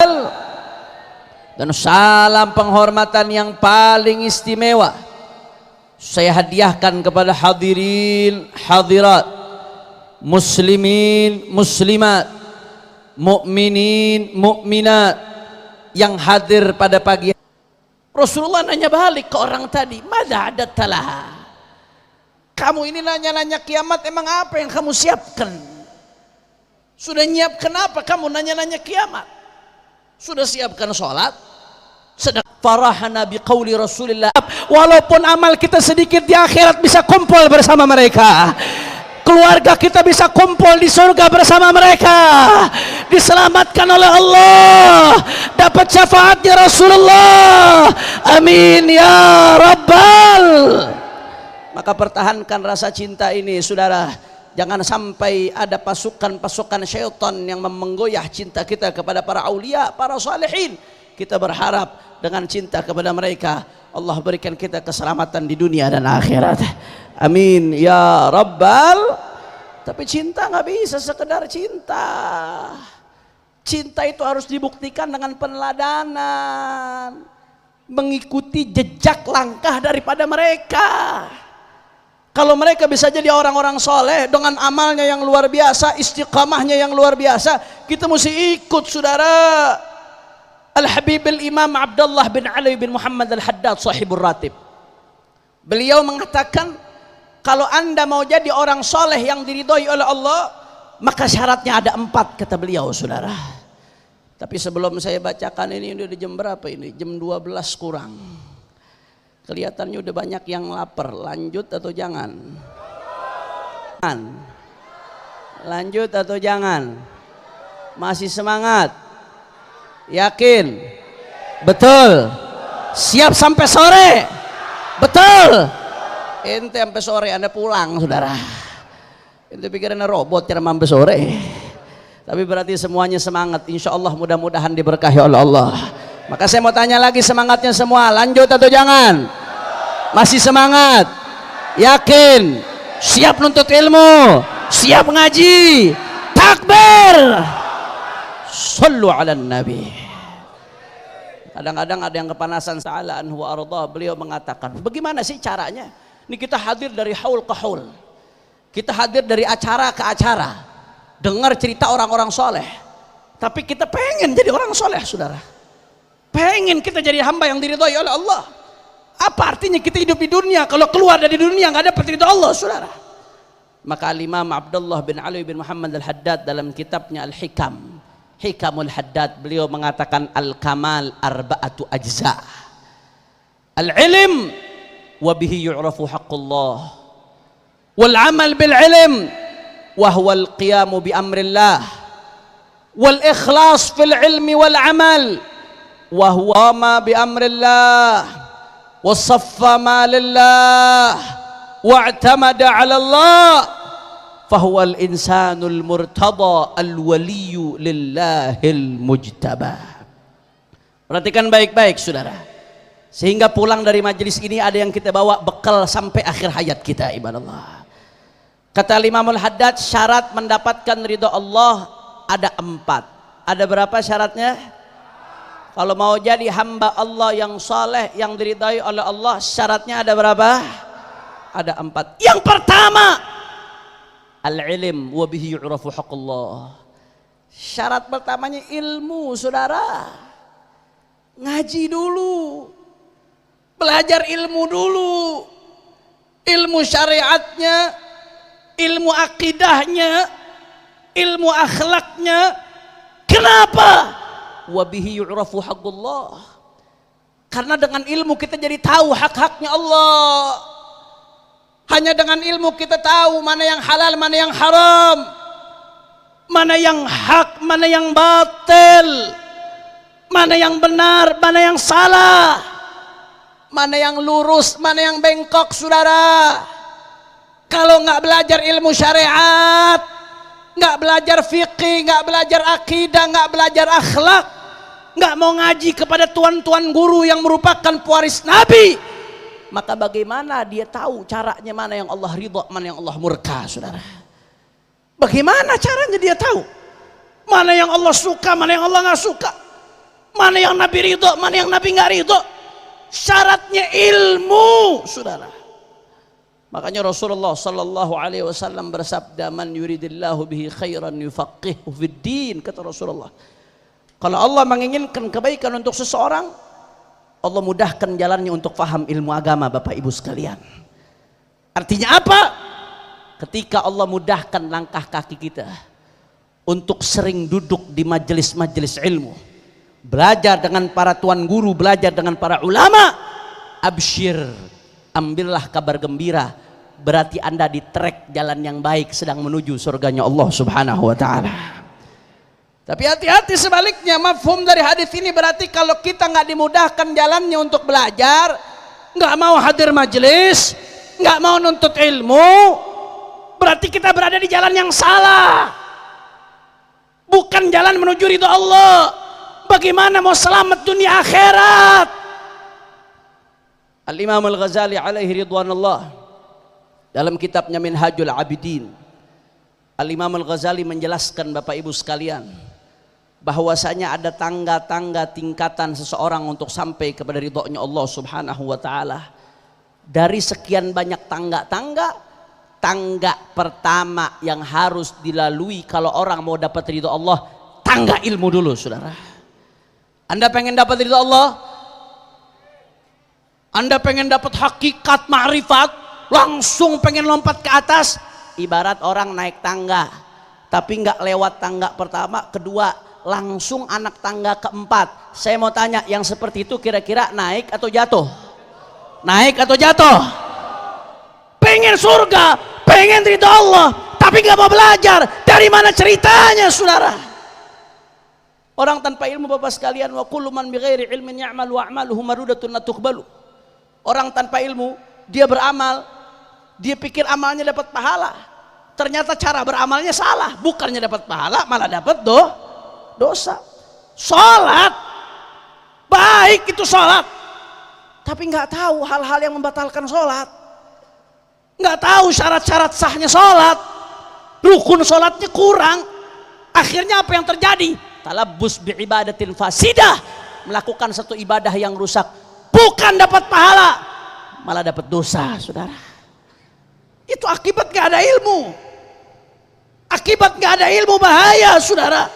Rabbal. Dan salam penghormatan yang paling istimewa saya hadiahkan kepada hadirin hadirat, muslimin muslimat, mukminin mukminat yang hadir pada pagi. Rasulullah nanya balik ke orang tadi, "Mada adattalah?" Kamu ini nanya-nanya kiamat, emang apa yang kamu siapkan? Sudah nyiapkan apa kamu nanya-nanya kiamat? Sudah siapkan sholat? Sedang farahana biqauli Rasulillah. Walaupun amal kita sedikit di akhirat bisa kumpul bersama mereka. Keluarga kita bisa kumpul di surga bersama mereka. Diselamatkan oleh Allah. Dapat syafaatnya Rasulullah. Amin ya Rabbal. Maka pertahankan rasa cinta ini saudara. Jangan sampai ada pasukan-pasukan syaitan yang menggoyah cinta kita kepada para aulia, para salihin. Kita berharap dengan cinta kepada mereka Allah berikan kita keselamatan di dunia dan akhirat. Amin ya Rabbal. Tapi cinta nggak bisa sekedar cinta. Cinta itu harus dibuktikan dengan peneladanan, mengikuti jejak langkah daripada mereka. Kalau mereka bisa jadi orang-orang soleh dengan amalnya yang luar biasa, istiqamahnya yang luar biasa, kita mesti ikut saudara. Al-Habib al-Imam Abdullah bin Ali bin Muhammad al-Haddad sahibur ratib, beliau mengatakan kalau anda mau jadi orang soleh yang diridhoi oleh Allah maka syaratnya ada 4 kata beliau saudara. Tapi sebelum saya bacakan ini udah jam berapa ini? Jam 12 kurang. Kelihatannya udah banyak yang lapar. Lanjut atau jangan? Lanjut atau jangan? Masih semangat? Yakin? Betul? Siap sampai sore? Betul? Ente sampai sore anda pulang saudara. Ente pikir anda robot cara sampai sore. Tapi berarti semuanya semangat. Insya Allah mudah-mudahan diberkahi oleh Allah. Maka saya mau tanya lagi semangatnya semua. Lanjut atau jangan? Masih semangat? Yakin? Siap nuntut ilmu? Siap ngaji? Takbir! Sallu ala nabi. Kadang-kadang ada yang kepanasan sa'ala anhu wa ardah. Beliau mengatakan, bagaimana sih caranya? Ini kita hadir dari haul ke haul. Kita hadir dari acara ke acara. Dengar cerita orang-orang soleh. Tapi kita pengen jadi orang soleh saudara. Pengen kita jadi hamba yang diridhoi oleh Allah. Apa artinya kita hidup di dunia kalau keluar dari dunia nggak dapat ridho Allah saudara? Maka Imam Abdullah bin Ali bin Muhammad al-Haddad dalam kitabnya Al-Hikam, Hikamul Haddad, beliau mengatakan al-kamal arba'atu ajza. Al-ilm wa bihi yu'rafu haqqullah. Wal amal bil ilm wa huwa al-qiyamu bi amrillah. Wal ikhlas fil ilmi wal amal wa huwa ma bi amrillah. وصف ما لله واعتمد على الله فهو الإنسان المرتضى الولي لله المجتبى. Perhatikan baik-baik saudara, sehingga pulang dari majelis ini ada yang kita bawa bekal sampai akhir hayat kita ibadallah. Kata Imamul Haddad, syarat mendapatkan ridho Allah ada 4. Ada berapa syaratnya? Kalau mau jadi hamba Allah yang saleh, yang diridhai oleh Allah, syaratnya ada berapa? Ada 4. Yang pertama, al-ilm wa bihi yu'rafu haqqullah. Syarat pertamanya ilmu saudara. Ngaji dulu, belajar ilmu dulu, ilmu syariatnya, ilmu akidahnya, ilmu akhlaknya. Kenapa? Wabihi yu'rafu haqqullah. Karena dengan ilmu kita jadi tahu hak-haknya Allah. Hanya dengan ilmu kita tahu mana yang halal, mana yang haram, mana yang hak, mana yang batil, mana yang benar, mana yang salah, mana yang lurus, mana yang bengkok saudara. Kalau nggak belajar ilmu syariat, nggak belajar fikih, nggak belajar akidah, nggak belajar akhlak, nggak mau ngaji kepada tuan-tuan guru yang merupakan pewaris Nabi, maka bagaimana dia tahu caranya mana yang Allah ridha, mana yang Allah murka saudara? Bagaimana caranya dia tahu mana yang Allah suka, mana yang Allah nggak suka? Mana yang Nabi ridho, mana yang Nabi nggak ridho. Syaratnya ilmu, saudara. Makanya Rasulullah sallallahu alaihi wasallam bersabda, man yuridillahu bihi khairan yufaqihu fid din, kata Rasulullah. Kalau Allah menginginkan kebaikan untuk seseorang, Allah mudahkan jalannya untuk faham ilmu agama, Bapak Ibu sekalian. Artinya apa? Ketika Allah mudahkan langkah kaki kita untuk sering duduk di majelis-majelis ilmu, belajar dengan para tuan guru, belajar dengan para ulama, absyir, ambillah kabar gembira, berarti Anda di trek jalan yang baik, sedang menuju surganya Allah subhanahu wa ta'ala. Tapi hati-hati sebaliknya, mafhum dari hadis ini berarti kalau kita nggak dimudahkan jalannya untuk belajar, nggak mau hadir majelis, nggak mau nuntut ilmu, berarti kita berada di jalan yang salah, bukan jalan menuju ridho Allah. Bagaimana mau selamat dunia akhirat? Al-Imam Al-Ghazali alaihi ridwanullah dalam kitabnya Minhajul Abidin, Al-Imam Al-Ghazali menjelaskan, Bapak Ibu sekalian, bahwasanya ada tangga-tangga tingkatan seseorang untuk sampai kepada ridhonya Allah subhanahu wa ta'ala. Dari sekian banyak tangga-tangga, tangga pertama yang harus dilalui kalau orang mau dapat ridho Allah, tangga ilmu dulu, saudara. Anda pengen dapat ridho Allah, Anda pengen dapat hakikat ma'rifat, langsung pengen lompat ke atas, ibarat orang naik tangga tapi nggak lewat tangga pertama, kedua, langsung anak tangga keempat. Saya mau tanya, yang seperti itu kira-kira naik atau jatuh? Naik atau jatuh? Pengen surga, pengen ridho Allah, tapi nggak mau belajar. Dari mana ceritanya, saudara? Orang tanpa ilmu, Bapak sekalian, wa kullu man bighairi ilmin ya'mal wa a'maluhu marudatun la tuqbalu. Orang tanpa ilmu, dia beramal, dia pikir amalnya dapat pahala, ternyata cara beramalnya salah, bukannya dapat pahala malah dapat dosa. Sholat baik, itu sholat, tapi nggak tahu hal-hal yang membatalkan sholat, nggak tahu syarat-syarat sahnya sholat, rukun sholatnya kurang. Akhirnya apa yang terjadi? Talabbus biibadatin fasidah, melakukan satu ibadah yang rusak, bukan dapat pahala malah dapat dosa, saudara. Itu akibat gak ada ilmu. Akibat gak ada ilmu bahaya, saudara.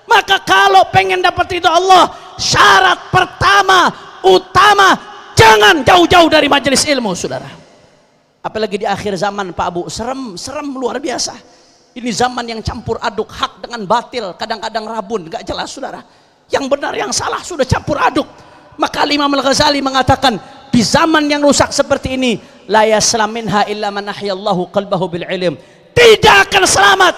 Maka kalau pengen dapat ridho Allah, syarat pertama utama, jangan jauh-jauh dari majelis ilmu, saudara. Apalagi di akhir zaman, Pak Bu, serem luar biasa. Ini zaman yang campur aduk hak dengan batil, kadang-kadang rabun, gak jelas, saudara. Yang benar yang salah sudah campur aduk. Maka Imam Al-Ghazali mengatakan, di zaman yang rusak seperti ini, la yaslam minha illa man ahyallahu qalbahu bil ilm. Tidak akan selamat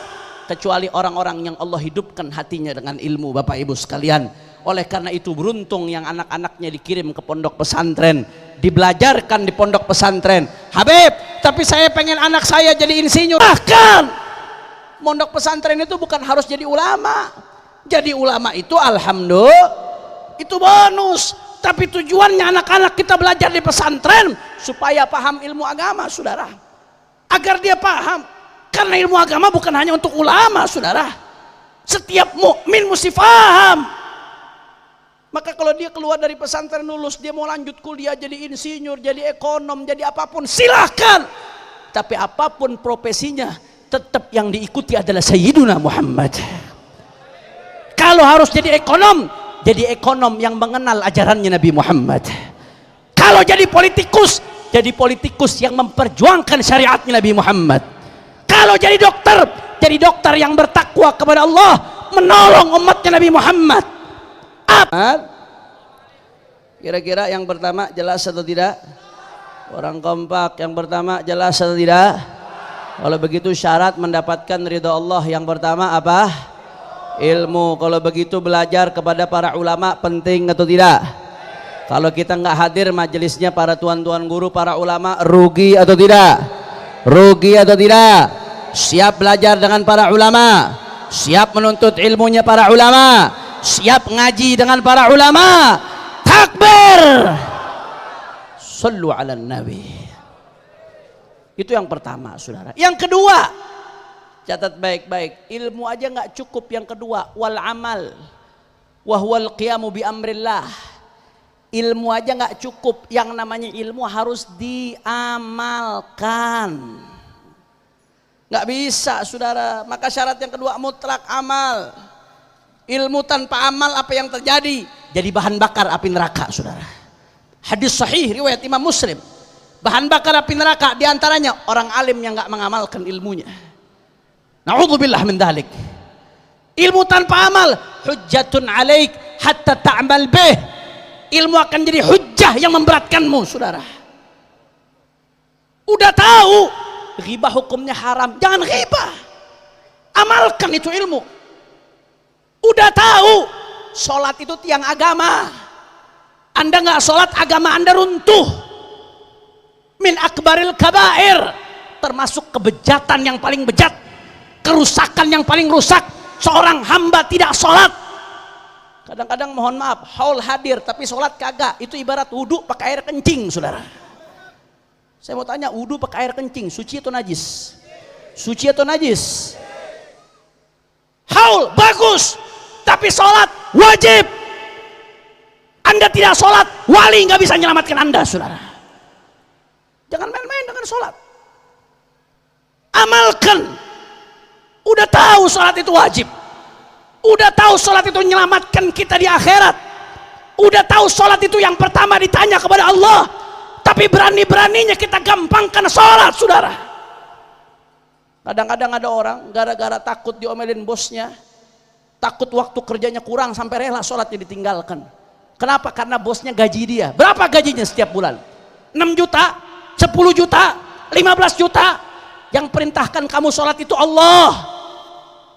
kecuali orang-orang yang Allah hidupkan hatinya dengan ilmu, Bapak Ibu sekalian. Oleh karena itu beruntung yang anak-anaknya dikirim ke pondok pesantren, dibelajarkan di pondok pesantren. Habib, tapi saya pengen anak saya jadi insinyur. Bahkan pondok pesantren itu bukan harus jadi ulama. Jadi ulama itu alhamdulillah, itu bonus. Tapi tujuannya anak-anak kita belajar di pesantren supaya paham ilmu agama, saudara. Agar dia paham, karena ilmu agama bukan hanya untuk ulama, saudara. Setiap mukmin mesti paham. Maka kalau dia keluar dari pesantren lulus, dia mau lanjut kuliah jadi insinyur, jadi ekonom, jadi apapun, silahkan. Tapi apapun profesinya, tetap yang diikuti adalah Sayyiduna Muhammad. Kalau harus jadi ekonom, jadi ekonom yang mengenal ajarannya Nabi Muhammad. Kalau jadi politikus yang memperjuangkan syariatnya Nabi Muhammad. Kalau jadi dokter yang bertakwa kepada Allah, menolong umatnya Nabi Muhammad. Kira-kira yang pertama jelas atau tidak? Orang kompak, yang pertama jelas atau tidak? Kalau begitu syarat mendapatkan ridha Allah yang pertama apa? Ilmu. Kalau begitu belajar kepada para ulama penting atau tidak? Kalau kita nggak hadir majelisnya para tuan-tuan guru, para ulama, rugi atau tidak? Rugi atau tidak? Siap belajar dengan para ulama, siap menuntut ilmunya para ulama, siap ngaji dengan para ulama. Takbir, sallu ala nabi. Itu yang pertama, saudara. Yang kedua, catat baik-baik, ilmu aja nggak cukup. Yang kedua, wal amal. wa huwal qiyamu bi amrillah. Ilmu aja nggak cukup, yang namanya ilmu harus diamalkan. Nggak bisa saudara. Maka syarat yang kedua mutlak amal. Ilmu tanpa amal apa yang terjadi? Jadi bahan bakar api neraka saudara. Hadis sahih riwayat Imam Muslim. Bahan bakar api neraka diantaranya orang alim yang nggak mengamalkan ilmunya. Na'udzubillah min dzalik. Ilmu tanpa amal hujjatun alaik hatta ta'mal bih. Ilmu akan jadi hujjah yang memberatkanmu saudara. Udah tahu ghibah hukumnya haram, jangan ghibah, amalkan itu ilmu. Udah tahu sholat itu tiang agama, Anda nggak sholat agama Anda runtuh. Min akbaril kabair, termasuk kebejatan yang paling bejat, kerusakan yang paling rusak. Seorang hamba tidak sholat. Kadang-kadang mohon maaf, haul hadir tapi sholat kagak. Itu ibarat wudhu pakai air kencing saudara. Saya mau tanya, wudhu pakai air kencing suci atau najis? Suci atau najis? Haul bagus, tapi sholat wajib. Anda tidak sholat, wali nggak bisa menyelamatkan Anda saudara. Jangan main-main dengan sholat. Amalkan. Udah tahu sholat itu wajib. Udah tahu sholat itu menyelamatkan kita di akhirat. Udah tahu sholat itu yang pertama ditanya kepada Allah. Tapi berani-beraninya kita gampangkan sholat saudara. Kadang-kadang ada orang gara-gara takut diomelin bosnya, takut waktu kerjanya kurang sampai rela sholatnya ditinggalkan. Kenapa? Karena bosnya gaji dia. Berapa gajinya setiap bulan? 6 juta, 10 juta, 15 juta. Yang perintahkan kamu sholat itu Allah.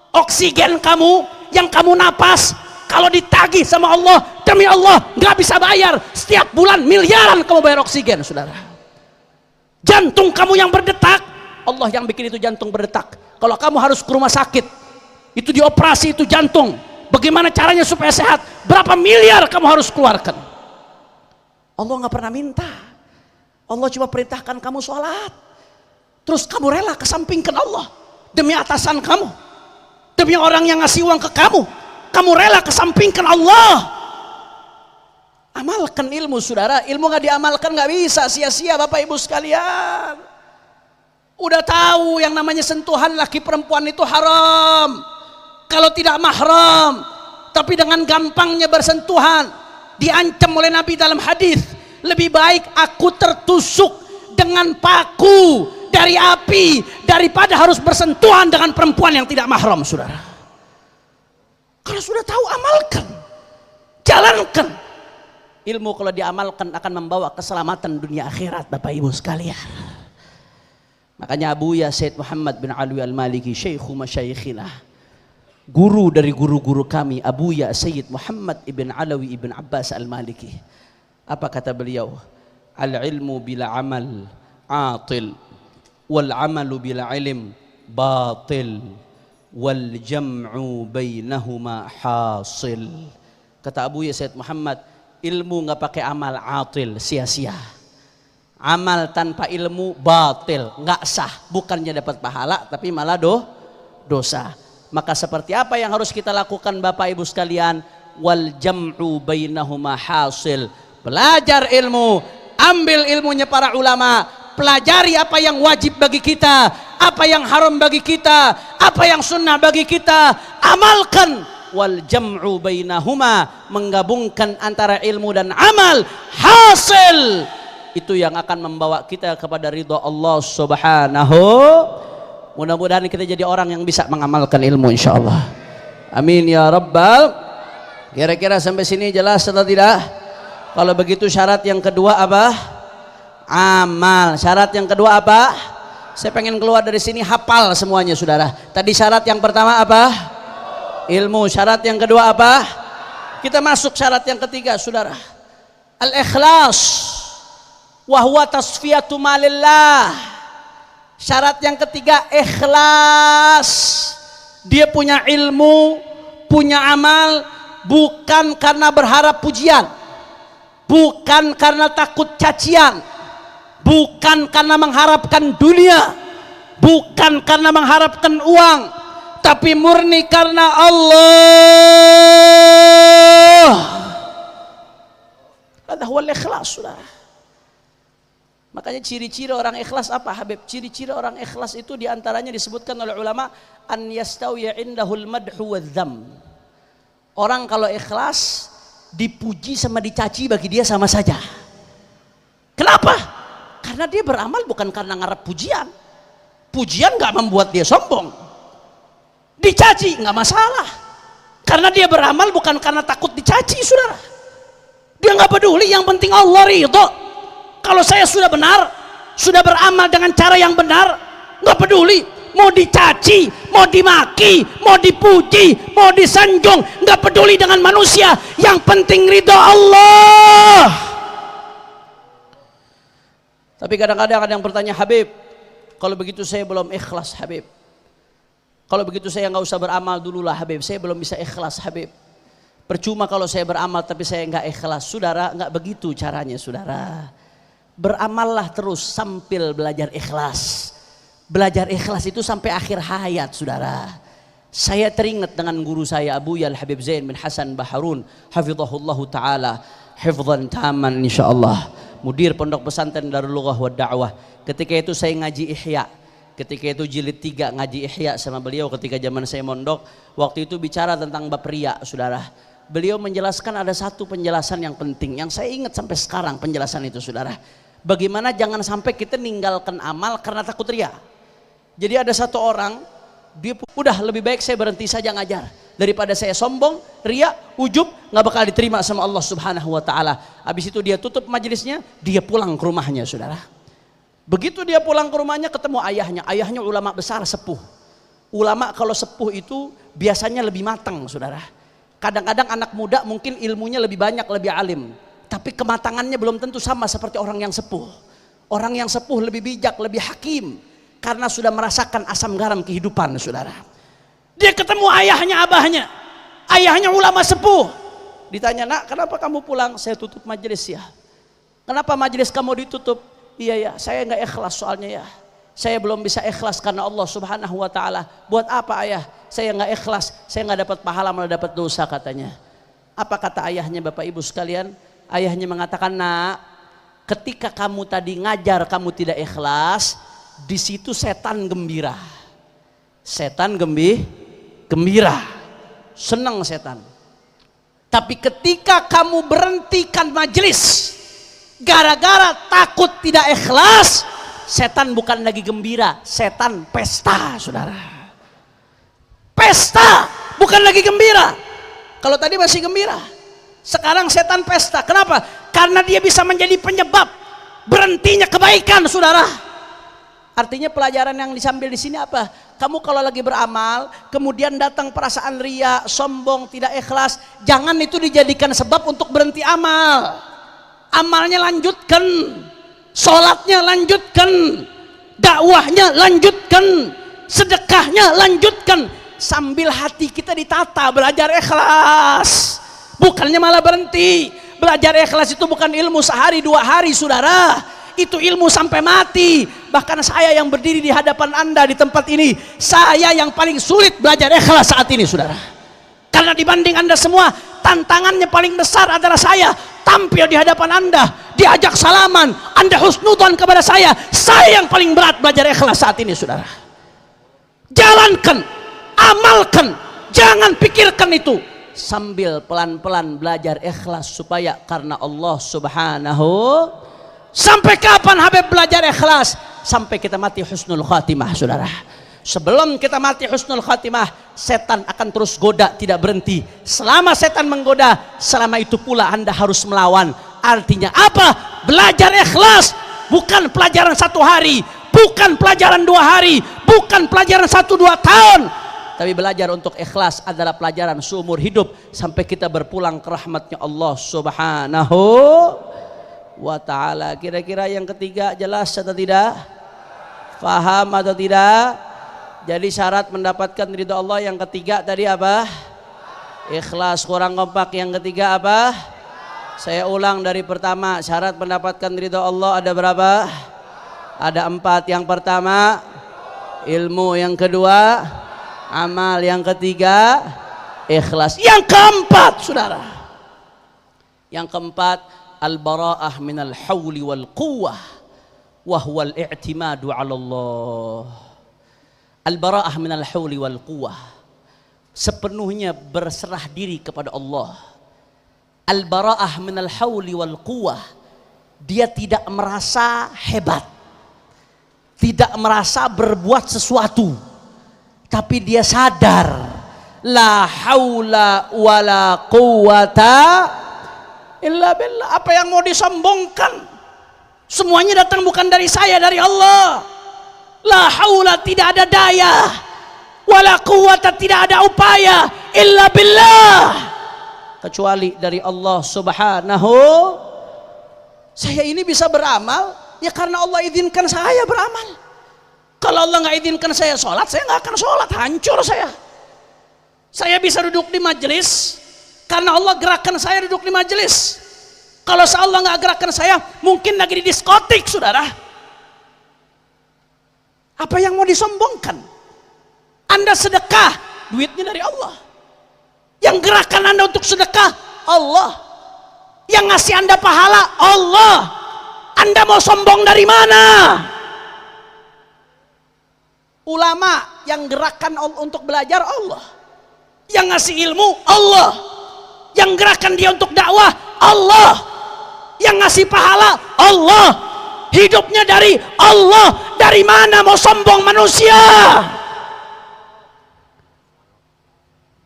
Oksigen kamu yang kamu napas, kalau ditagih sama Allah, demi Allah nggak bisa bayar. Setiap bulan miliaran kamu bayar oksigen saudara. Jantung kamu yang berdetak, Allah yang bikin itu jantung berdetak. Kalau kamu harus ke rumah sakit, itu dioperasi itu jantung, bagaimana caranya supaya sehat? Berapa miliar kamu harus keluarkan? Allah nggak pernah minta. Allah cuma perintahkan kamu sholat. Terus kamu rela kesampingkan Allah demi atasan kamu, demi orang yang ngasih uang ke kamu. Kamu rela kesampingkan Allah. Amalkan ilmu saudara. Ilmu nggak diamalkan nggak bisa, sia-sia Bapak Ibu sekalian. Udah tahu yang namanya sentuhan laki perempuan itu haram kalau tidak mahram, tapi dengan gampangnya bersentuhan diancam oleh Nabi dalam hadis, lebih baik aku tertusuk dengan paku dari api daripada harus bersentuhan dengan perempuan yang tidak mahram saudara. Kalau sudah tahu amalkan, jalankan. Ilmu kalau diamalkan akan membawa keselamatan dunia akhirat Bapak Ibu sekalian. Makanya Abuya Sayyid Muhammad bin Alwi Al-Maliki, Syekhu Masyayikhina, guru dari guru-guru kami, Abuya Sayyid Muhammad ibn Alawi ibn Abbas Al-Maliki. Apa kata beliau? Al-ilmu bila amal atil, wal amalu bila ilm batil, wal jam'u bainahuma hasil. Kata Abuya Sayyid Muhammad, ilmu nggak pakai amal atil, sia-sia. Amal tanpa ilmu batil, nggak sah. Bukannya dapat pahala tapi malah dosa. Maka seperti apa yang harus kita lakukan Bapak Ibu sekalian? Wal jam'u bainahuma hasil. Belajar ilmu, ambil ilmunya para ulama, pelajari apa yang wajib bagi kita, apa yang haram bagi kita, apa yang sunnah bagi kita, amalkan. Wal jam'u bainahuma, menggabungkan antara ilmu dan amal, hasil. Itu yang akan membawa kita kepada ridha Allah Subhanahu. Mudah-mudahan kita jadi orang yang bisa mengamalkan ilmu insyaallah. Amin ya rabbal. Kira-kira sampai sini jelas atau tidak? Kalau begitu syarat yang kedua apa? Amal. Syarat yang kedua apa? Saya pengen keluar dari sini hafal semuanya saudara. Tadi syarat yang pertama apa? Ilmu. Syarat yang kedua apa? Kita masuk syarat yang ketiga saudara. Al-ikhlas wa huwa tasfiyatu malillah. Syarat yang ketiga ikhlas. Dia punya ilmu, punya amal bukan karena berharap pujian, bukan karena takut cacian, bukan karena mengharapkan dunia, bukan karena mengharapkan uang, tapi murni karena Allah. Hadza huwal ikhlas, saudara. Makanya ciri-ciri orang ikhlas apa, Habib? Ciri-ciri orang ikhlas itu diantaranya disebutkan oleh ulama, an yastawiya indahul madhu wadzam. Orang kalau ikhlas, dipuji sama dicaci bagi dia sama saja. Kenapa? Karena dia beramal bukan karena ngarep pujian. Pujian nggak membuat dia sombong. Dicaci nggak masalah. Karena dia beramal bukan karena takut dicaci, saudara. Dia nggak peduli, yang penting Allah ridho. Kalau saya sudah benar, sudah beramal dengan cara yang benar, nggak peduli mau dicaci, mau dimaki, mau dipuji, mau disanjung, nggak peduli dengan manusia. Yang penting ridho Allah. Tapi kadang-kadang ada yang bertanya, Habib, kalau begitu saya belum ikhlas, Habib. Kalau begitu saya nggak usah beramal dulu lah, Habib. Saya belum bisa ikhlas, Habib. Percuma kalau saya beramal tapi saya nggak ikhlas. Saudara, nggak begitu caranya, saudara. Beramallah terus sambil belajar ikhlas. Belajar ikhlas itu sampai akhir hayat, saudara. Saya teringat dengan guru saya Abu Yal Habib Zain bin Hasan Baharun, hafizahullahu taala, hifdzan taman insyaallah. Mudir Pondok Pesantren Darul Lughah wa Da'wah. Ketika itu saya ngaji Ihya. Ketika itu jilid 3 ngaji Ihya sama beliau ketika zaman saya mondok. Waktu itu bicara tentang bab riya, saudara. Beliau menjelaskan ada satu penjelasan yang penting yang saya ingat sampai sekarang, penjelasan itu, saudara. Bagaimana jangan sampai kita ninggalkan amal karena takut riya. Jadi ada satu orang, dia udah lebih baik saya berhenti saja ngajar daripada saya sombong, riya, ujub, nggak bakal diterima sama Allah Subhanahu wa taala. Habis itu dia tutup majelisnya, dia pulang ke rumahnya, saudara. Begitu dia pulang ke rumahnya ketemu ayahnya. Ayahnya ulama besar, sepuh. Ulama kalau sepuh itu biasanya lebih matang, saudara. Kadang-kadang anak muda mungkin ilmunya lebih banyak, lebih alim, tapi kematangannya belum tentu sama seperti orang yang sepuh. Orang yang sepuh lebih bijak, lebih hakim, karena sudah merasakan asam garam kehidupan, saudara. Dia ketemu ayahnya, abahnya. Ayahnya ulama sepuh. Ditanya, nak, kenapa kamu pulang? Saya tutup majelis ya. Kenapa majelis kamu ditutup? Iya ya, saya nggak ikhlas soalnya ya. Saya belum bisa ikhlas karena Allah Subhanahu wa taala. Buat apa ayah? Saya nggak ikhlas, saya nggak dapat pahala, malah dapat dosa, katanya. Apa kata ayahnya, Bapak Ibu sekalian? Ayahnya mengatakan, nak, ketika kamu tadi ngajar kamu tidak ikhlas, di situ setan gembira. Setan gembira, senang setan. Tapi ketika kamu berhentikan majelis gara-gara takut tidak ikhlas, setan bukan lagi gembira, setan pesta, saudara. Pesta, bukan lagi gembira. Kalau tadi masih gembira, sekarang setan pesta. Kenapa? Karena dia bisa menjadi penyebab berhentinya kebaikan, saudara. Artinya pelajaran yang disambil di sini apa? Kamu kalau lagi beramal, kemudian datang perasaan riya, sombong, tidak ikhlas, jangan itu dijadikan sebab untuk berhenti amal. Amalnya lanjutkan, sholatnya lanjutkan, dakwahnya lanjutkan, sedekahnya lanjutkan, sambil hati kita ditata, belajar ikhlas, bukannya malah berhenti. Belajar ikhlas itu bukan ilmu sehari 2 hari, saudara. Itu ilmu sampai mati. Bahkan saya yang berdiri di hadapan Anda di tempat ini, saya yang paling sulit belajar ikhlas saat ini, saudara. Karena dibanding Anda semua, tantangannya paling besar adalah saya tampil di hadapan Anda, diajak salaman, Anda husnudzon kepada saya yang paling berat belajar ikhlas saat ini, saudara. Jalankan, amalkan, jangan pikirkan itu, sambil pelan-pelan belajar ikhlas supaya karena Allah Subhanahu. Sampai kapan Habib belajar ikhlas? Sampai kita mati husnul khatimah, saudara. Sebelum kita mati husnul khatimah, setan akan terus goda, tidak berhenti. Selama setan menggoda, selama itu pula Anda harus melawan. Artinya apa? Belajar ikhlas bukan pelajaran 1 hari, bukan pelajaran 2 hari, bukan pelajaran 1-2 tahun, tapi belajar untuk ikhlas adalah pelajaran seumur hidup sampai kita berpulang ke rahmatnya Allah Subhanahu wa ta'ala. Kira-kira yang ketiga jelas atau tidak? Faham atau tidak? Jadi syarat mendapatkan ridha Allah yang ketiga tadi apa? Ikhlas. Kurang kompak. Yang ketiga apa? Saya ulang dari pertama. Syarat mendapatkan ridha Allah ada berapa? Ada 4. Yang pertama ilmu, yang kedua amal. Yang ketiga, ikhlas. Yang keempat, saudara, yang keempat, al-bara'ah minal hawli wal quwwah wa huwa al-i'timadu 'ala Allah. Al-bara'ah minal hawli wal quwwah, sepenuhnya berserah diri kepada Allah. Al-bara'ah minal hawli wal quwwah, dia tidak merasa hebat, tidak merasa berbuat sesuatu, tapi dia sadar la haula wala quwwata illa billah. Apa yang mau disombongkan semuanya datang bukan dari saya, dari Allah. La haula, tidak ada daya, wala quwwata, tidak ada upaya, illa billah, kecuali dari Allah subhanahu. Saya ini bisa beramal ya karena Allah izinkan saya beramal. Kalau Allah nggak izinkan saya sholat, saya nggak akan sholat, hancur saya. Saya bisa duduk di majelis karena Allah gerakkan saya duduk di majelis. Kalau Allah nggak gerakkan saya, mungkin lagi di diskotik, saudara. Apa yang mau disombongkan? Anda sedekah, duitnya dari Allah. Yang gerakan Anda untuk sedekah, Allah. Yang ngasih Anda pahala, Allah. Anda mau sombong dari mana? Ulama yang gerakan untuk belajar, Allah. Yang ngasih ilmu, Allah. Yang gerakan dia untuk dakwah, Allah. Yang ngasih pahala, Allah. Hidupnya dari Allah. Dari mana mau sombong manusia?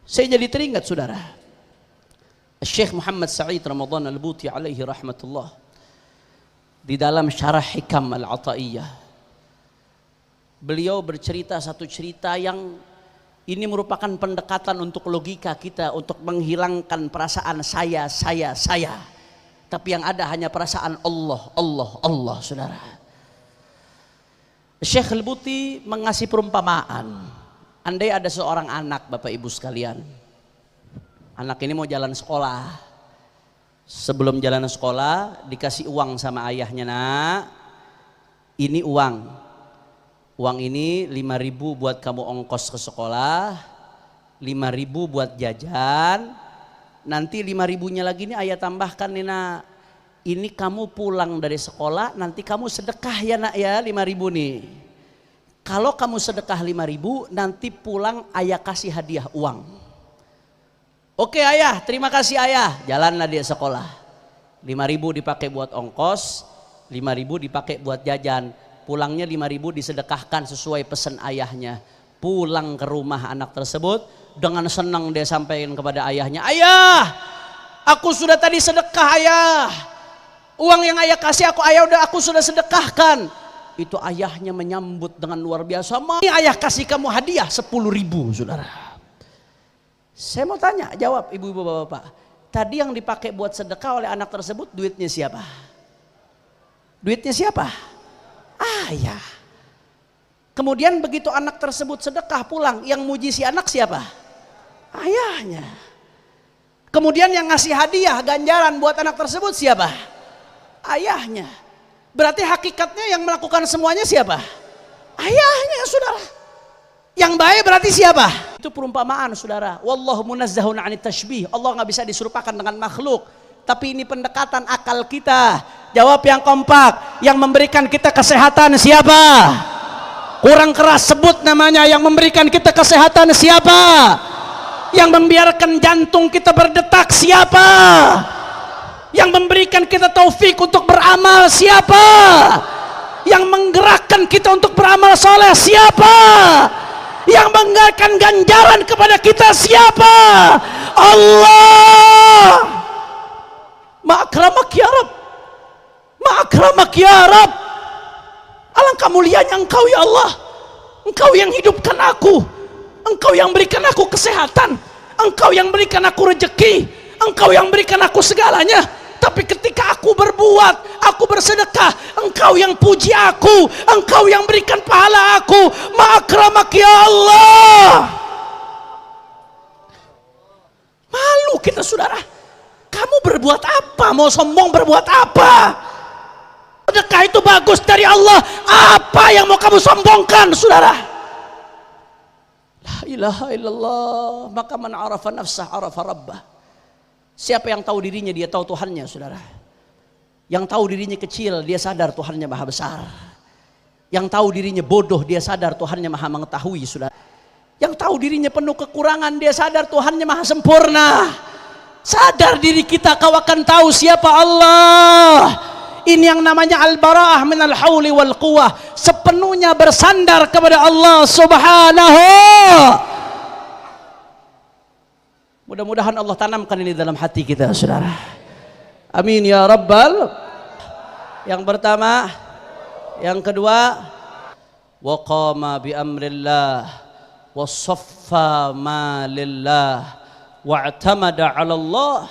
Saya jadi teringat, saudara, Syekh Muhammad Sa'id Ramadan Al-Buti alaihi rahmatullah, di dalam syarah Hikam Al-Ata'iyah, beliau bercerita satu cerita yang ini merupakan pendekatan untuk logika kita, untuk menghilangkan perasaan saya. Tapi yang ada hanya perasaan Allah, saudara. Syekh Al-Buti mengasih perumpamaan. Andai ada seorang anak, Bapak Ibu sekalian. Anak ini mau jalan sekolah. Sebelum jalan sekolah dikasih uang sama ayahnya, nak. Ini uang. Uang ini 5.000 buat kamu ongkos ke sekolah, 5.000 buat jajan. Nanti 5.000-nya lagi nih ayah tambahkan nih, nak. Ini kamu pulang dari sekolah, nanti kamu sedekah ya, nak, ya, 5.000 nih. Kalau kamu sedekah 5.000, nanti pulang ayah kasih hadiah uang. Oke ayah, terima kasih ayah. Jalanlah dia sekolah. 5.000 dipakai buat ongkos, 5.000 dipakai buat jajan. Pulangnya 5.000 disedekahkan sesuai pesan ayahnya. Pulang ke rumah anak tersebut, dengan senang dia sampaikan kepada ayahnya, ayah, aku sudah tadi sedekah ayah. Uang yang ayah kasih aku sudah sedekahkan. Itu ayahnya menyambut dengan luar biasa. Ini ayah kasih kamu hadiah 10.000, saudara. Saya mau tanya, jawab ibu-ibu bapak-bapak. Tadi yang dipakai buat sedekah oleh anak tersebut, duitnya siapa? Duitnya siapa? Ayah. Kemudian begitu anak tersebut sedekah pulang, yang muji si anak siapa? Ayahnya. Kemudian yang ngasih hadiah ganjaran buat anak tersebut siapa? Ayahnya. Berarti hakikatnya yang melakukan semuanya siapa? Ayahnya, saudara. Yang baik berarti siapa? Itu perumpamaan, saudara. Wallahu munazzahun 'anit tashbih. Allah nggak bisa diserupakan dengan makhluk. Tapi ini pendekatan akal kita. Jawab yang kompak. Yang memberikan kita kesehatan siapa? Kurang keras, sebut namanya. Yang memberikan kita kesehatan siapa? Yang membiarkan jantung kita berdetak siapa? Yang memberikan kita taufik untuk beramal siapa? Yang menggerakkan kita untuk beramal soleh siapa? Yang menggerakkan ganjaran kepada kita siapa? Allah. Ma'akramak ya Rab, ma'akramak ya Rab. Alangkah mulianya Engkau ya Allah. Engkau yang hidupkan aku, Engkau yang berikan aku kesehatan, Engkau yang berikan aku rezeki, Engkau yang berikan aku segalanya. Tapi ketika aku berbuat, aku bersedekah, Engkau yang puji aku, Engkau yang berikan pahala aku. Ma'akramak ya Allah. Malu kita, saudara. Kamu berbuat apa? Mau sombong berbuat apa? Sedekah itu bagus dari Allah. Apa yang mau kamu sombongkan, saudara? La ilaha illallah. Maka man arafa nafsah arafa rabbah. Siapa yang tahu dirinya, dia tahu Tuhannya, saudara. Yang tahu dirinya kecil, dia sadar Tuhannya maha besar. Yang tahu dirinya bodoh, dia sadar Tuhannya maha mengetahui, saudara. Yang tahu dirinya penuh kekurangan, dia sadar Tuhannya maha sempurna. Sadar diri kita, kau akan tahu siapa Allah. Ini yang namanya al-bara'ah minal hauli wal quwwah. Sepenuhnya bersandar kepada Allah subhanahu. Mudah-mudahan Allah tanamkan ini dalam hati kita, saudara. Amin ya rabbal. Yang pertama, yang kedua, wa qama bi amrillah wa saffa ma lillah wa'tamada 'ala Allah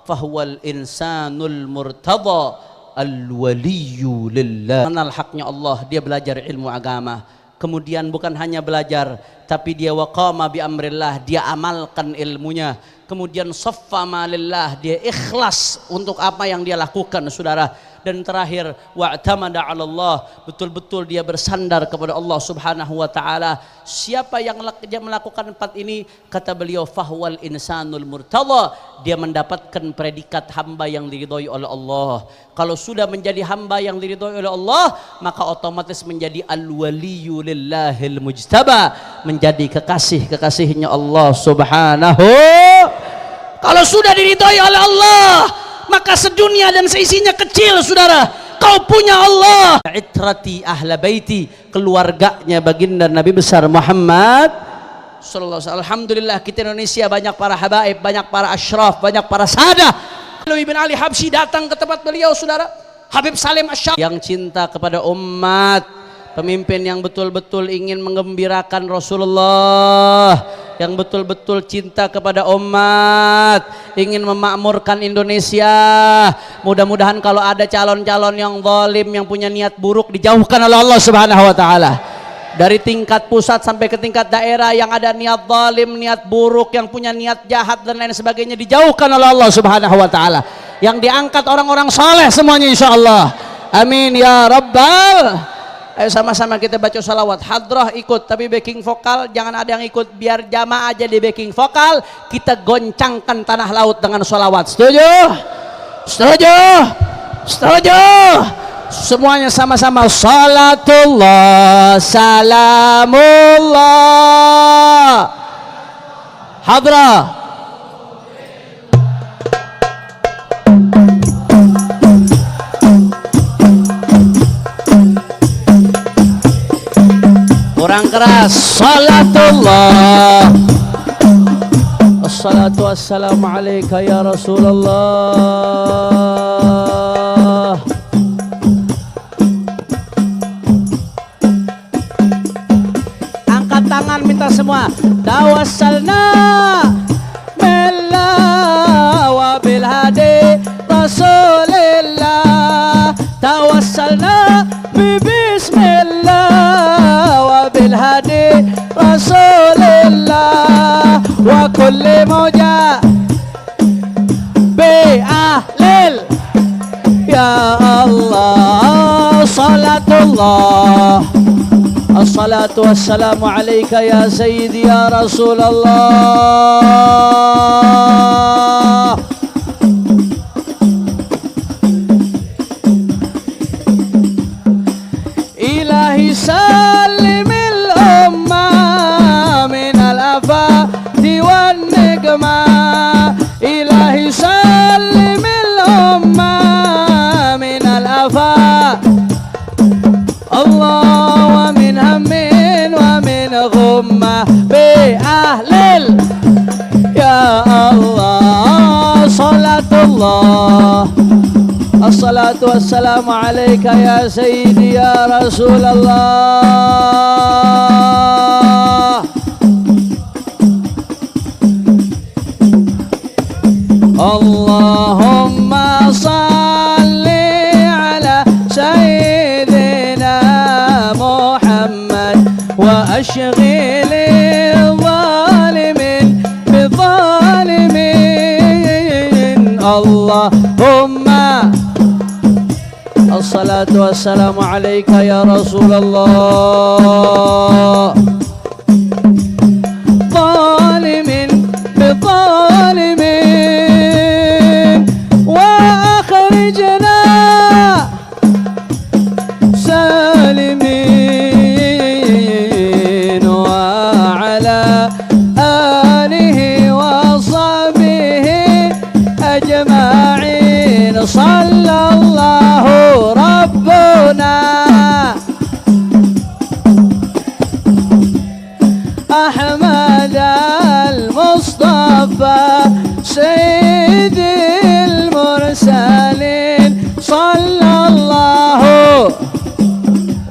fahuwal insanul murtada al-waliyyu lillah. Kenal haknya Allah, dia belajar ilmu agama. Kemudian bukan hanya belajar, tapi dia waqama bi amrillah, dia amalkan ilmunya. Kemudian saffa ma lillah, dia ikhlas untuk apa yang dia lakukan, saudara. Dan terakhir wa'tamada 'ala Allah, betul-betul dia bersandar kepada Allah Subhanahu wa taala. Siapa yang melakukan empat ini, kata beliau, fahwal insanul murtada, dia mendapatkan predikat hamba yang diridhoi oleh Allah. Kalau sudah menjadi hamba yang diridhoi oleh Allah, maka otomatis menjadi al-waliyyu lillahil mujtaba, menjadi kekasih-kekasihnya Allah Subhanahu. Kalau sudah diridhoi oleh Allah, maka sedunia dan seisinya kecil, saudara. Kau punya Allah. Itrati ahla baiti, keluarganya baginda Nabi besar Muhammad sallallahu alaihi wasallam. Alhamdulillah kita Indonesia banyak para habaib, banyak para asyraf, banyak para sahadah. Alwi bin Ali Habsyi datang ke tempat beliau, saudara. Habib Salim Asy-Syam yang cinta kepada umat, pemimpin yang betul-betul ingin menggembirakan Rasulullah, yang betul-betul cinta kepada umat, ingin memakmurkan Indonesia. Mudah-mudahan kalau ada calon-calon yang zalim, yang punya niat buruk, dijauhkan oleh Allah Subhanahu wa taala. Dari tingkat pusat sampai ke tingkat daerah, yang ada niat zalim, niat buruk, yang punya niat jahat dan lain sebagainya, dijauhkan oleh Allah Subhanahu wa taala. Yang diangkat orang-orang saleh semuanya insyaallah. Amin ya rabbal. Ayo sama-sama kita baca salawat. Hadrah ikut, tapi backing vokal jangan ada yang ikut, biar jamaah aja di backing vokal. Kita goncangkan tanah laut dengan salawat. Setuju? Setuju? Setuju? Semuanya sama-sama. Salatullah, salamullah. Hadrah. Kurang keras. Salatullah, assalatu wassalamu alaika ya Rasulullah. Angkat tangan minta semua. Tawassalna billah wa bil hadi Rasulillah. Tawassalna bismillah wa bil hadi Rasulillah wa kulli muja bi ahlil ya Allah. Salatullah, assalatu wassalamu alaika ya sayyidi ya Rasulullah. Ilahi salimil umma minal afati wan nikma. Ilahi salimil umma minal afati Allah wa min hammin wa min ghumma bi ahlil ya Allah. Salatullah, assalatu wassalamu alaika ya sayyidi ya Rasulullah. Allahumma salli ala sayyidina Muhammad wa ashghilil zalimin bizalimin. Allahumma assalatu wassalamu alaika ya Rasulullah. وأخرجنا سالمين وعلى آله وصحبه أجمعين صلى الله ربنا أحمد المصطفى سيد المرسلين صلى الله.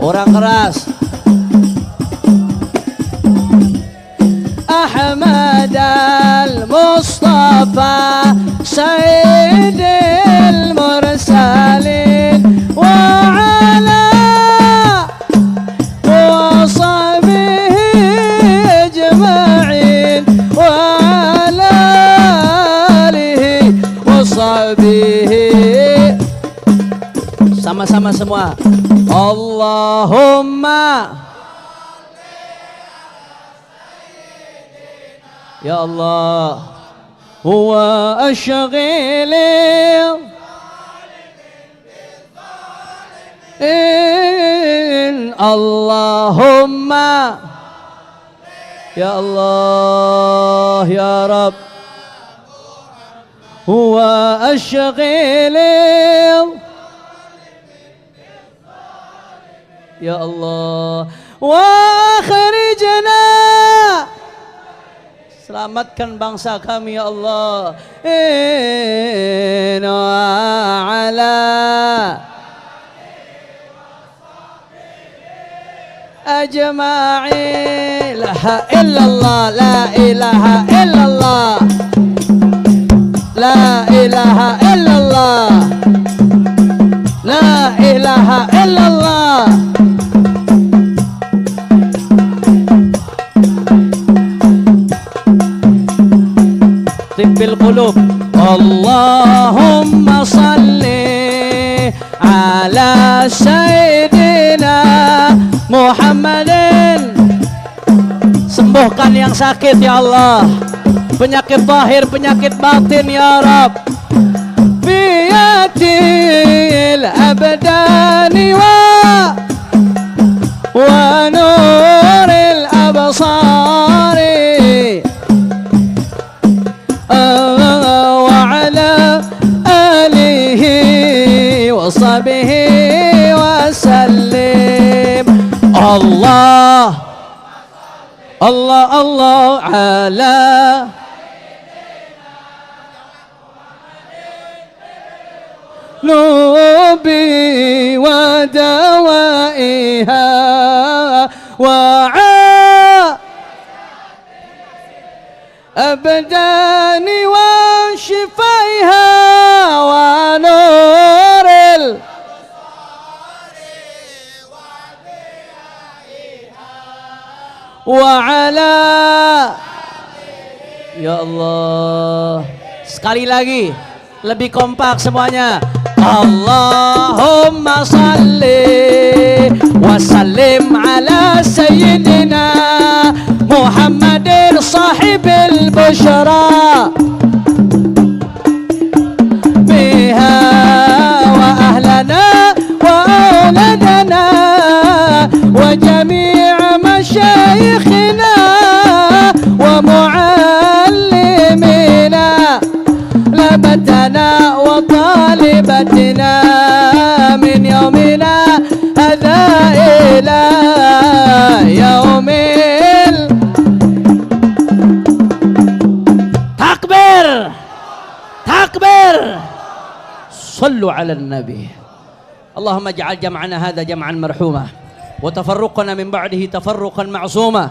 Orang keras. أحمد المصطفى سيد المرسلين وعلى وصحبه أجمعين وعلى آله وصحبه. Sama-sama semua. Allahumma ya Allah huwa asyghil Allahumma ya Allah ya Rabb huwa asyghil ya Allah wa akhrijna selamatkan bangsa kami ya Allah ala ajma'in la ilaha illallah la ilaha illallah la ilaha illallah la ilaha illallah. Tibbil qulub. Allahumma salli ala sayyidina Muhammadin. Sembuhkan yang sakit ya Allah, penyakit zahir, penyakit batin ya Rabb. Biyatil abdani wa nuril absari wa ala alihi wa sahbihi wa sallim. Allah Allah Allah ala nubi wa dawaiha wa abdani wa shifaiha wa nuril wa ala. Ya Allah, sekali lagi lebih kompak semuanya. Allahumma salli wa sallim ala sayyidina Muhammadin sahibil bushra biha wa ahlana wa auladana wa jami'a masyayikhina wa muallimina labatana wa talibatina min yaumina hadha ila yaumil. Takbir takbir. Sallu ala nabi. Allahumma ja'al jam'ana hadha jam'an marhumah wa tafarruqana min ba'dihi tafarruqan ma'sumah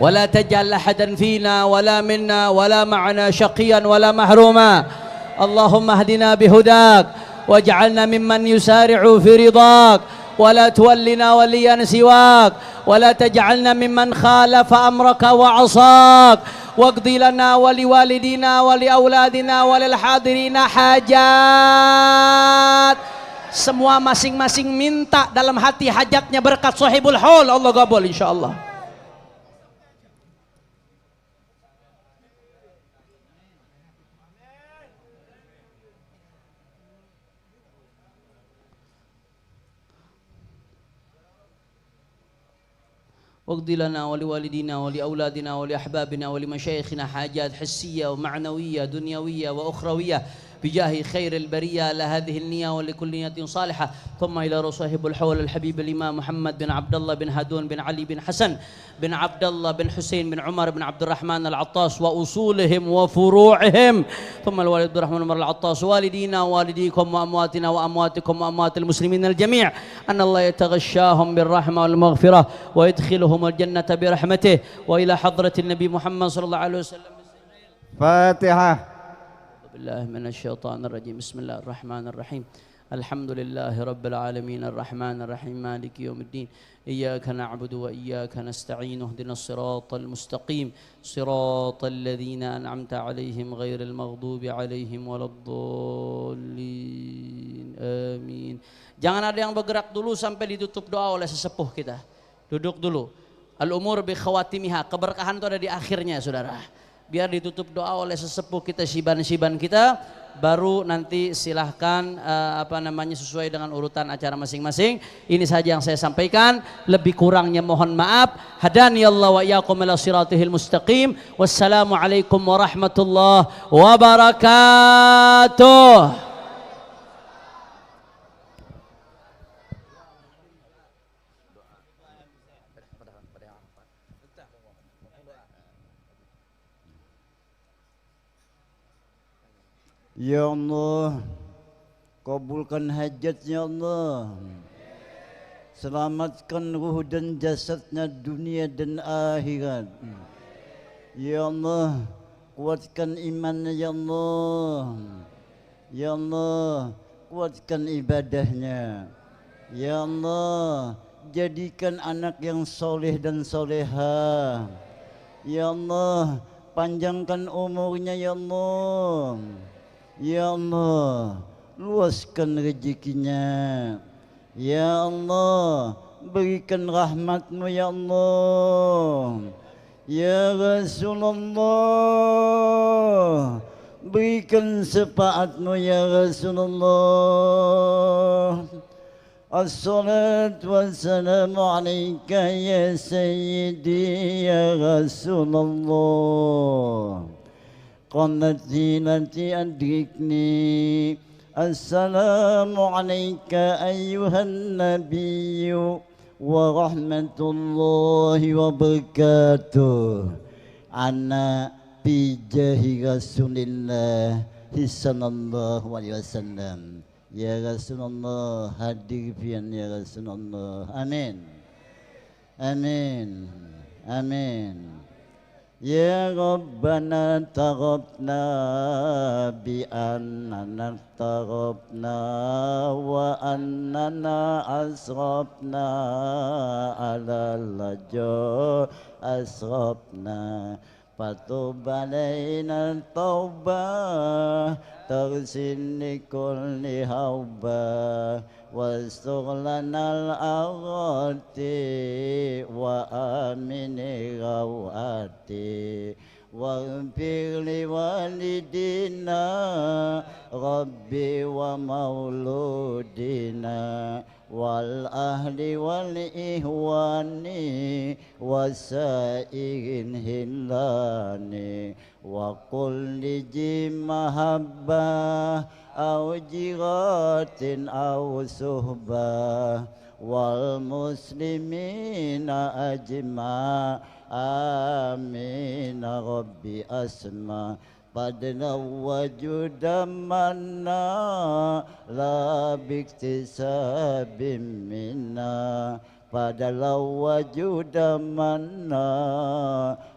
wa la taj'al ahadan fina wala minna wala ma'ana syaqiyan wala mahruma. Allahumma hdina bihudak waj'alna mimman yusari'u fi ridak wa la tuwallina waliyan siwak wa la taj'alna mimman khalafa amraka wa 'asak waqdi lana wa liwalidina wa liauladina wa lil hadirina hajat. Semua masing-masing minta dalam hati hajatnya berkat sahibul haul, Allah qabul insyaallah. واقض لنا ولوالدينا ولأولادنا ولأحبابنا ولمشايخنا حاجات حسية ومعنوية دنيوية وأخروية بجاه خير البرية على هذه النية ولكل نية صالحة. ثم إلى صاحب الحول الحبيب الإمام محمد بن عبد الله بن هادون بن علي بن حسن بن عبد الله بن حسين بن عمر بن عبد الرحمن العطاس وأصولهم وفروعهم. ثم الوالد عبد الرحمن عمر العطاس والدينا ووالديكم وأمواتنا وأمواتكم وأموات المسلمين الجميع أن الله يتغشاهم بالرحمة والمغفرة ويدخلهم الجنة برحمته. وإلى حضرة النبي محمد صلى الله عليه وسلم. فاتحة. بالله من الشيطان الرجيم. بسم الله الرحمن الرحيم. الحمد لله رب العالمين الرحمن الرحيم مالك يوم الدين. إياك نعبد وإياك نستعين اهدنا الصراط المستقيم صراط الذين أنعمت عليهم غير المغضوب عليهم ولا الضالين آمين. Jangan ada yang bergerak dulu sampai ditutup doa oleh sesepuh kita. Duduk dulu. Al-umur bi khawatimiha, keberkahan itu ada di akhirnya saudara. Biar ditutup doa oleh sesepuh kita, siban-siban kita, baru nanti silahkan sesuai dengan urutan acara masing-masing. Ini saja yang saya sampaikan, lebih kurangnya mohon maaf. Hadani Allah wa iyyakum ila siratihil mustaqim. Wassalamualaikum warahmatullahi wabarakatuh. Ya Allah, kabulkan hajatnya Allah. Selamatkan ruh dan jasadnya dunia dan akhirat. Ya Allah, kuatkan imannya ya Allah. Ya Allah, kuatkan ibadahnya. Ya Allah, jadikan anak yang soleh dan soleha. Ya Allah, panjangkan umurnya ya Allah. Ya Allah, luaskan rezekinya. Ya Allah, berikan rahmat-Mu ya Allah. Ya Rasulullah, berikan syafaat-Mu ya Rasulullah. As-salatu wassalamu alaika ya sayyidi ya Rasulullah. قنتي التي أدركني. السلام عليك أيها النبي ورحمة الله وبركاته. أنا بجاه رسول الله صلى الله عليه وسلم. يا رسول الله hadir pian ya Rasulullah. Amin. Amin. Amin. Ya Rabbana taqabna bi annana taqabna wa annana asrafna ala lajo asrafna fatub alaina taubah tarsinni kulli haubah wastughlanal aghati wa amini rawati waghfir li walidina rabbi wa mauludina wal ahli wal ihwani wasairin hilani wa kulli jimahabbah au jiratin au suhbah wal muslimina ajma amin rabbi asma padna wajudamana la biktisabim minna Padalau wajudamana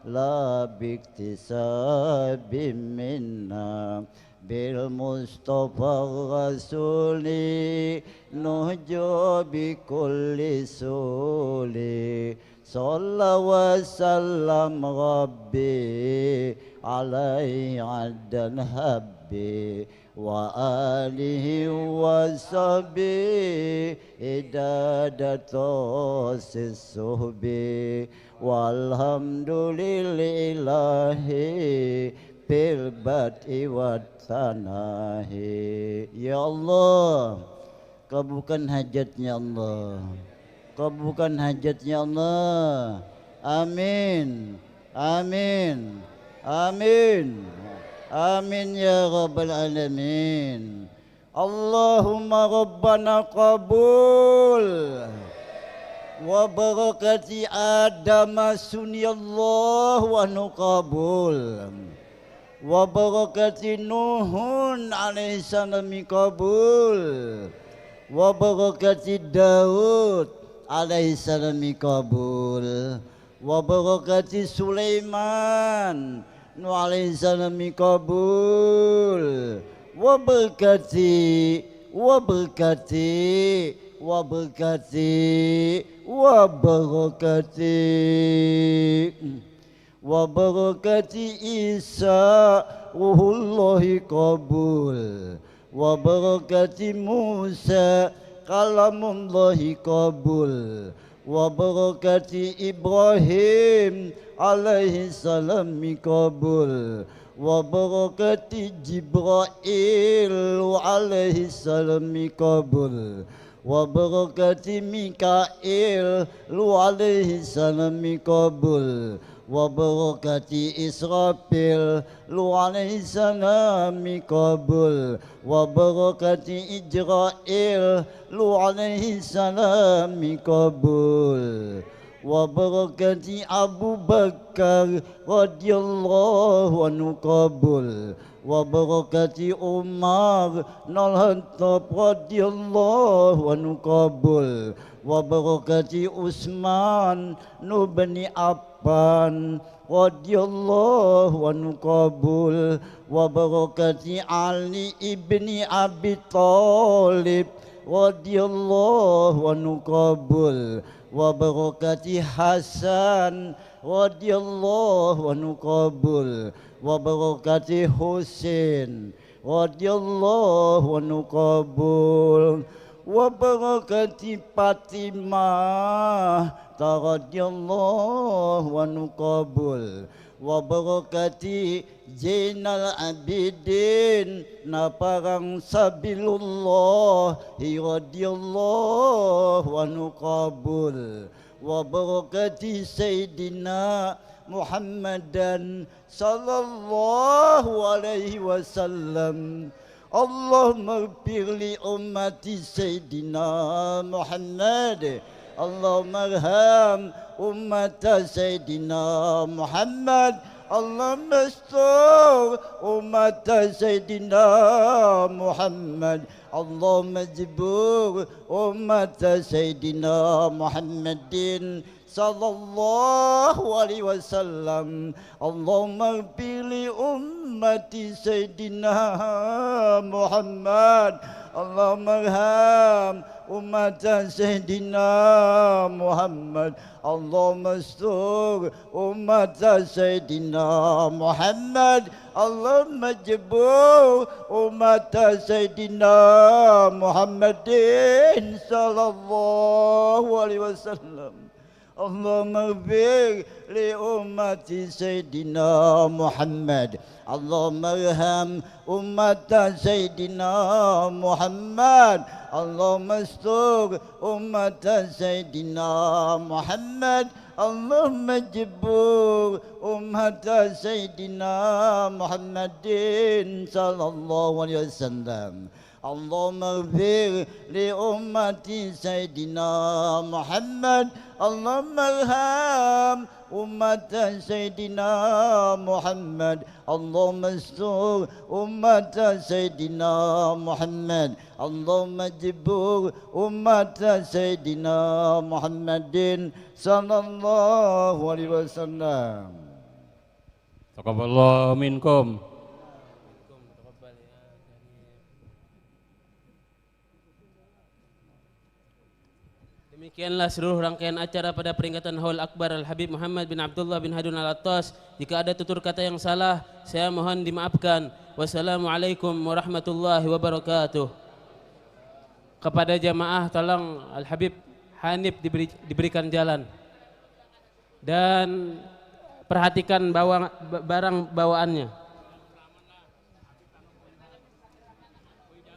la biktisabim minna bil Mustafa Rasuli nuhju bi kulli suli sallallahu wasallam Rabbi alaihi adan habbi wa alihi wa sahbihi idadatos suhbi walhamdulillahi bil bad'i wat tanahi. Ya Allah, kabulkan hajatnya Allah, kabulkan hajatnya Allah, Amin. Amin. Amin. Amin ya rabbal alamin. Allahumma rabbana qabul wa barakati Adam sunniyallah wa nuqabul wa barakati Nuhun alaihi salam qabul wa barakati Daud alaihi salam qabul wa barakati Sulaiman alaihi salam qabul wa berkati wa berkati wa berkati wa barakati wa barakati Isa ruhullahi qabul wa barakati Musa kalamullahi qabul wa barakati Ibrahim alaihi salam qabul wa barakati Jibril alaihi salam qabul wa barakati Mikail alaihi salam qabul wa barakati Israfil alaihi salam qabul wa barakati Ijrail alaihi salam qabul wa barakati Abu Bakar radhiyallahu anhu qabul wa barakati Umar Khattab radhiyallahu anhu qabul wa barakati Utsman bin Affan radhiyallahu anhu qabul wa barakati Ali ibni Abi Thalib radhiyallahu anhu qabul wa barakati Hasan radhiyallahu anhu qabul wa barakati Husain radhiyallahu anhu qabul wa barakati Fatimah radhiyallahu anhu qabul wa barakati Zainal Abidin naparang sabilullah radhiyallahu anhu qabul wa barakati Sayyidina Muhammadan sallallahu alaihi wasallam. Allahumma ighfir li ummati Sayyidina Muhammad. Allahumma arham ummata Sayyidina Muhammad. Allahumma astur ummata Sayyidina Muhammad. Allahumma jibur ummata Sayyidina Muhammadin sallallahu alaihi wasallam. Allahumma pilih ummati Sayyidina Muhammad. Allahumma arham ummata Sayyidina Muhammad. Allahumma astur ummata Sayyidina Muhammad. Allahumma jibur ummata Sayyidina Muhammadin sallallahu alaihi wasallam. Allahumma ighfir li ummati Sayyidina Muhammad. Allahumma arham ummata Sayyidina Muhammad. Allahumma astur ummata Sayyidina Muhammad. Allahumma jibur ummata Sayyidina Muhammadin sallallahu alaihi wasallam. Allahumma ighfir li ummati Sayyidina Muhammad. Allahumma arham ummata Sayyidina Muhammad. Allahumma astur ummata Sayyidina Muhammad. Allahumma jibur ummata Sayyidina Muhammadin sallallahu alaihi wasallam. Taqabbalallahu minkum. Demikianlah seluruh rangkaian acara pada peringatan Haul Akbar Al-Habib Muhammad bin Abdullah bin Hadun Al-Attas. Jika ada tutur kata yang salah, saya mohon dimaafkan. Wassalamualaikum warahmatullahi wabarakatuh. Kepada jamaah tolong Al-Habib Hanif diberikan jalan. Dan perhatikan barang bawaannya.